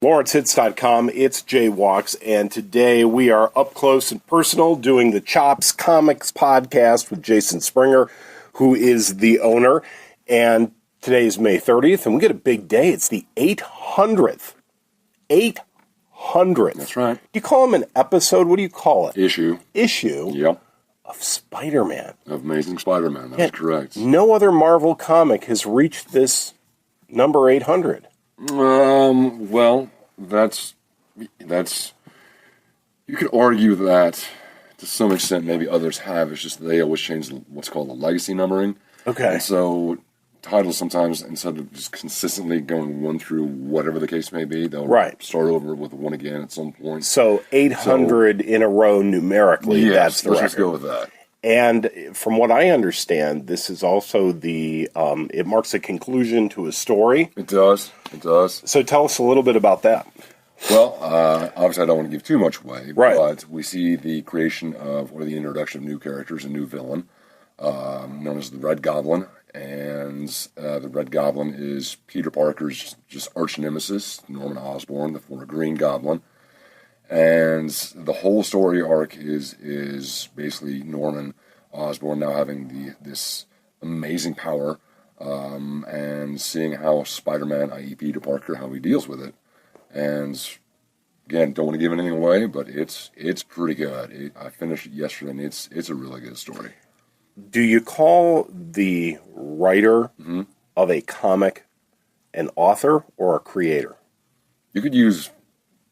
LawrenceHits.com, it's Jay Walks, and today we are up close and personal doing the Chops Comics podcast with Jason Springer, who is the owner. And today is May 30th, and we get a big day. It's the 800th. 800th. That's right. Do you call them an episode? What do you call it? Issue. Yep. Of Spider-Man. Of Amazing Spider-Man, that's correct. No other Marvel comic has reached this number 800. Well, that's you could argue that to some extent maybe others have. It's just that they always change what's called the legacy numbering. Okay. And so titles sometimes, instead of just consistently going one through whatever the case may be, they'll start over with one again at some point. So 800 in a row numerically, yes, that's the let's record. just go with that. And from what I understand, this is also it marks a conclusion to a story. It does. So tell us a little bit about that. Well, obviously I don't want to give too much away, right. But we see the creation of, or the introduction of new characters, a new villain, known as the Red Goblin. And the Red Goblin is Peter Parker's just arch nemesis, Norman Osborn, the former Green Goblin. And the whole story arc is basically Norman Osborn now having this amazing power, and seeing how Spider-Man, i.e. Peter Parker, how he deals with it. And again, don't want to give anything away, but it's pretty good. I finished it yesterday, and it's a really good story. Do you call the writer of a comic an author or a creator? You could use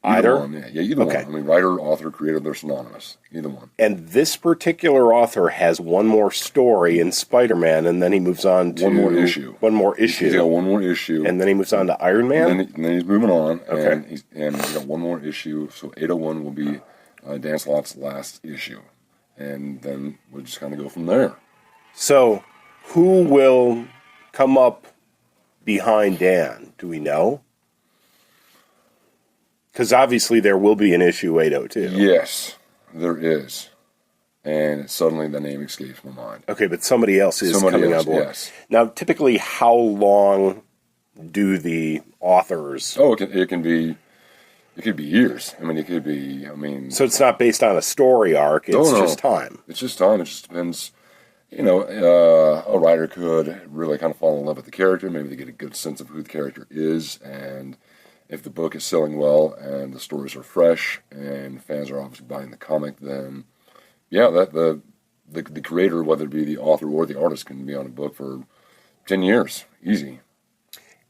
either one. Yeah, either one. I mean, writer, author, creator, they're synonymous. Either one. And this particular author has one more story in Spider-Man, and then he moves on to one more issue. He's got one more issue, and then he moves on to Iron Man. And then he's moving on. Okay. And he's got one more issue. So 801 will be Dan Slott's last issue, and then we'll just kind of go from there. So, who will come up behind Dan? Do we know? Because obviously there will be an issue 802. Yes, there is. And suddenly the name escapes my mind. Okay, but somebody else is coming on board. Yes. Now, typically, how long do the authors... Oh, it could be years. I mean, So it's not based on a story arc, it's just time. It's just time. It just depends. A writer could really kind of fall in love with the character. Maybe they get a good sense of who the character is, and if the book is selling well and the stories are fresh and fans are obviously buying the comic, then that the creator, whether it be the author or the artist, can be on a book for 10 years, easy.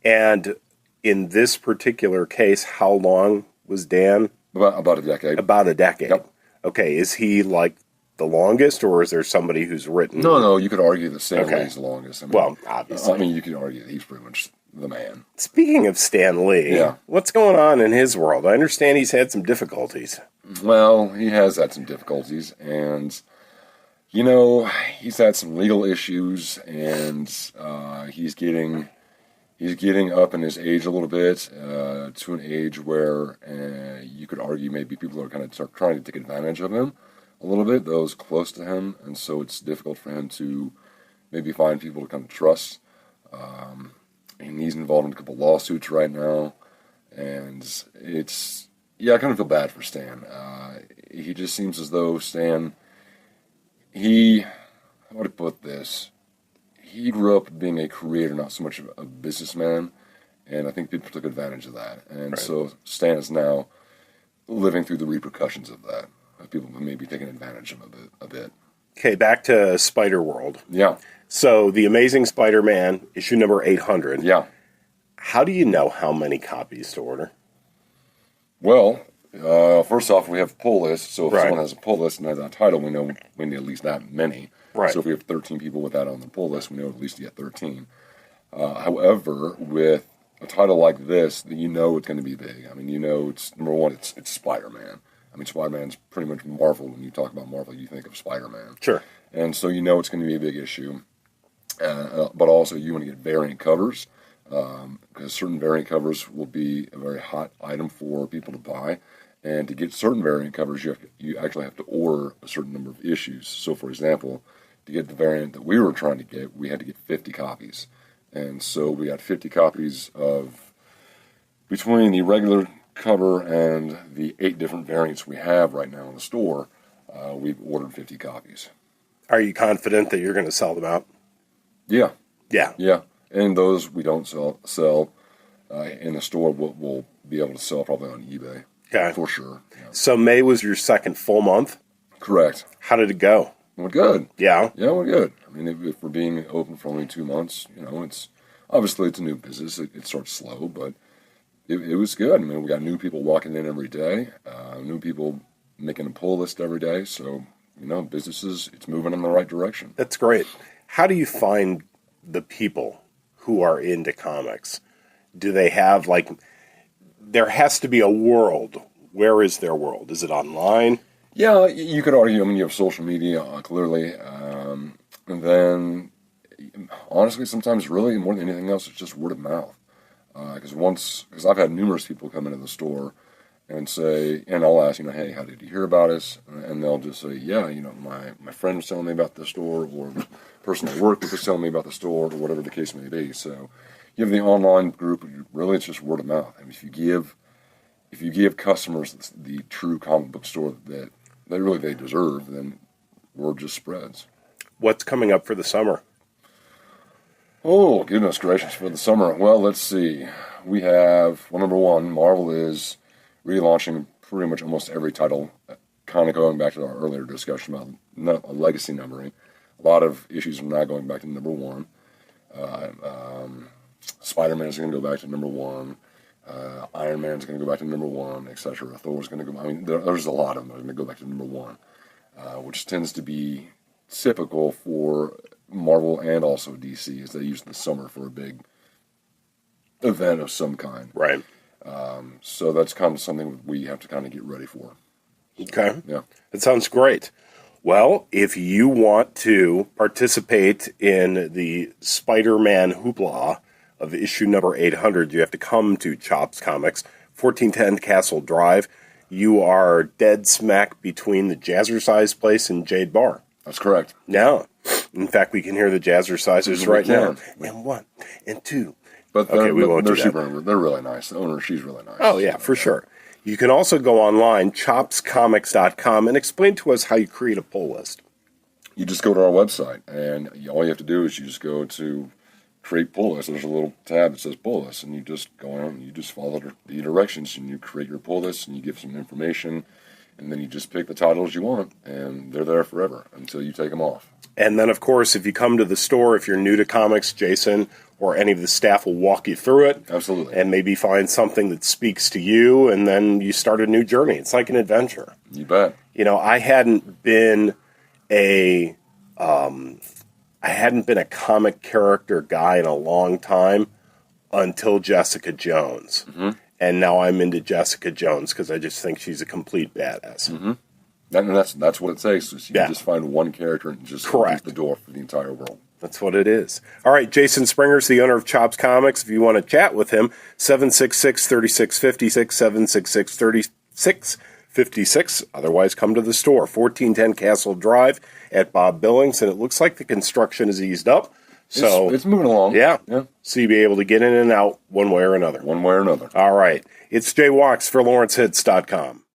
And in this particular case, how long was Dan? About a decade. About a decade. Yep. Okay, is he like the longest, or is there somebody who's written... No, you could argue that Stan Lee's the longest. Obviously. You could argue that he's pretty much the man. Speaking of Stan Lee, what's going on in his world? I understand he's had some difficulties. Well, he has had some difficulties, and, he's had some legal issues, and he's getting up in his age a little bit, to an age where you could argue maybe people are kind of trying to take advantage of him a little bit, those close to him, and so it's difficult for him to maybe find people to kind of trust. And he's involved in a couple lawsuits right now, and I kind of feel bad for Stan. He just seems as though Stan, how would I put this? He grew up being a creator, not so much a businessman, and I think people took advantage of that. And so Stan is now living through the repercussions of that. People may be taking advantage of him a bit. Okay, back to Spider-World. Yeah. So, The Amazing Spider-Man, issue number 800. Yeah. How do you know how many copies to order? Well, first off, we have a pull list. So if someone has a pull list and has that title, we know we need at least that many. Right. So if we have 13 people with that on the pull list, we know at least to get 13. However, with a title like this, it's going to be big. I mean, it's, number one, it's Spider-Man. I mean, Spider-Man's pretty much Marvel. When you talk about Marvel, you think of Spider-Man. Sure. And so it's going to be a big issue. But also you want to get variant covers, because certain variant covers will be a very hot item for people to buy. And to get certain variant covers, you actually have to order a certain number of issues. So, for example, to get the variant that we were trying to get, we had to get 50 copies. And so we got 50 copies of, between the regular cover and the 8 different variants we have right now in the store, we've ordered 50 copies. Are you confident that you're going to sell them out? Yeah, Yeah. yeah. And those we don't sell in the store, we'll be able to sell probably on eBay. Okay. For sure. Yeah. So May was your second full month. Correct. How did it go? We're good. Yeah. Yeah, we're good. I mean, if we're being open for only 2 months, it's obviously it's a new business. It starts slow, but it was good. I mean, we got new people walking in every day, new people making a pull list every day. So, businesses, it's moving in the right direction. That's great. How do you find the people who are into comics? Do they have, there has to be a world. Where is their world? Is it online? Yeah, you could argue. I mean, you have social media, clearly. And then, honestly, sometimes really more than anything else, it's just word of mouth. Because I've had numerous people come into the store and say, and I'll ask, hey, how did you hear about us? And they'll just say, yeah, my friend was telling me about the store, or the person I work with was telling me about the store, or whatever the case may be. So you have the online group, really it's just word of mouth. I mean, if you give customers the true comic book store that they deserve, then word just spreads. What's coming up for the summer? Oh, goodness gracious, for the summer. Well, let's see. We have, number one, Marvel is relaunching pretty much almost every title, kind of going back to our earlier discussion about legacy numbering. A lot of issues are now going back to number 1. Spider-Man is going to go back to number 1. Iron Man's going to go back to number 1, etc. Thor's going to go. I mean, there's a lot of them that are going to go back to number 1, which tends to be typical for Marvel and also DC, as they use the summer for a big event of some kind. Right. So that's kind of something we have to kind of get ready for. Okay. Yeah. That sounds great. Well, if you want to participate in the Spider-Man hoopla of issue number 800, you have to come to Chops Comics, 1410 Castle Drive. You are dead smack between the Jazzercise place and Jade Bar. That's correct. Yeah. In fact, we can hear the Jazzercisers right now. And 1 and 2. But okay, we won't do that. They're really nice. The owner, she's really nice. Oh, yeah, for sure. You can also go online, chopscomics.com, and explain to us how you create a pull list. You just go to our website, and all you have to do is you just go to create pull list. There's a little tab that says pull list, and you just go on and you just follow the directions, and you create your pull list, and you give some information, and then you just pick the titles you want, and they're there forever until you take them off. And then, of course, if you come to the store, if you're new to comics, Jason or any of the staff will walk you through it. Absolutely. And maybe find something that speaks to you, and then you start a new journey. It's like an adventure. You bet. I hadn't been a comic character guy in a long time until Jessica Jones. Mm-hmm. And now I'm into Jessica Jones because I just think she's a complete badass. Mm-hmm. And that's what it takes. You just find one character and just open the door for the entire world. That's what it is. All right, Jason Springer's the owner of Chops Comics. If you want to chat with him, 766-3656, 766-3656. Otherwise, come to the store, 1410 Castle Drive at Bob Billings. And it looks like the construction is eased up. So it's moving along. Yeah. So you'll be able to get in and out one way or another. One way or another. All right. It's Jay Walks for LawrenceHits.com.